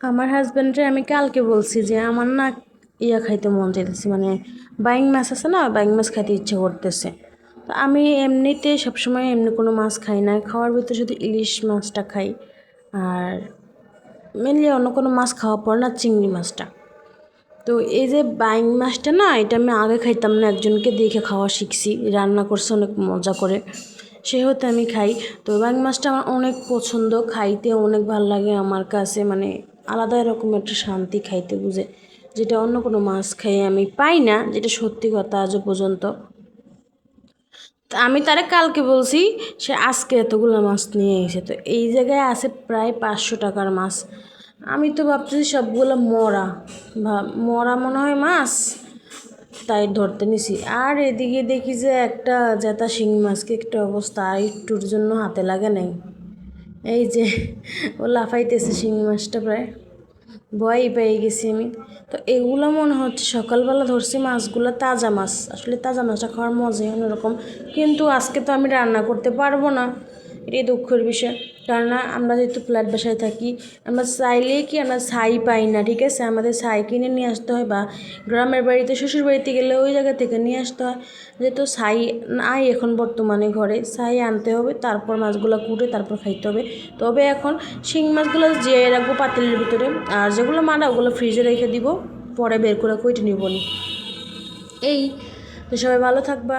আমার হাজব্যান্ডে আমি কালকে বলছি যে আমার না ইয়া খাইতে মন চাইতেছে, মানে বাইং মাছ আছে না, বাইং মাছ খাইতে ইচ্ছে করতেছে। তো আমি এমনিতে সবসময় এমনি কোনো মাছ খাই না, খাওয়ার ভিতরে শুধু ইলিশ মাছটা খাই। আর মেনলি অন্য কোনো মাছ খাওয়ার পর না চিংড়ি মাছটা। তো এই যে বাইং মাছটা না, এটা আমি আগে খাইতাম না, একজনকে দেখে খাওয়া শিখছি, রান্না করছে অনেক মজা করে, সে হতে আমি খাই। তো বাইং মাছটা আমার অনেক পছন্দ, খাইতে অনেক ভালো লাগে আমার কাছে, মানে আলাদা এরকম একটা শান্তি খাইতে, বুঝে, যেটা অন্য কোনো মাছ খাই আমি পাই না, যেটা সত্যি কথা আজও পর্যন্ত। তা আমি তারে কালকে বলছি, সে আজকে এতগুলো মাছ নিয়ে এসে, তো এই জায়গায় আছে প্রায় 500 টাকার মাছ। আমি তো ভাবতেছি সবগুলো মরা, মরা মনে হয় মাছ, তাই ধরতে নিছি। আর এদিকে দেখি যে একটা জেতা শিং মাছকে একটা অবস্থা, আর একটুর জন্য হাতে লাগে নাই। এই যে ও লাফাইতেছে শিং মাছটা, প্রায় ভয়ই পেয়ে গেছি আমি। তো এগুলো মনে হচ্ছে সকালবেলা ধরছি মাছগুলো তাজা মাছ, আসলে তাজা মাছটা খাওয়ার মজাই অন্যরকম। কিন্তু আজকে তো আমি রান্না করতে পারবো না, এটাই দুঃখের বিষয়। কেননা আমরা যেহেতু ফ্ল্যাট বাসায় থাকি, আমরা চাইলেই কি আমরা ছাই পাই না, ঠিক আছে, আমাদের ছাই কিনে নিয়ে আসতে হয়, বা গ্রামের বাড়িতে শ্বশুর বাড়িতে গেলে ওই জায়গা থেকে নিয়ে আসতে হয়। যেহেতু ছাই নাই এখন বর্তমানে ঘরে, ছাই আনতে হবে, তারপর মাছগুলো কুটে তারপর খাইতে হবে। তবে এখন শিং মাছগুলো জিয়ে রাখবো পাতিলের ভিতরে, আর যেগুলো মারা ওগুলো ফ্রিজে রেখে দিব, পরে বের করে কুইটে নিব নি। এই তো, সবাই ভালো থাকবা।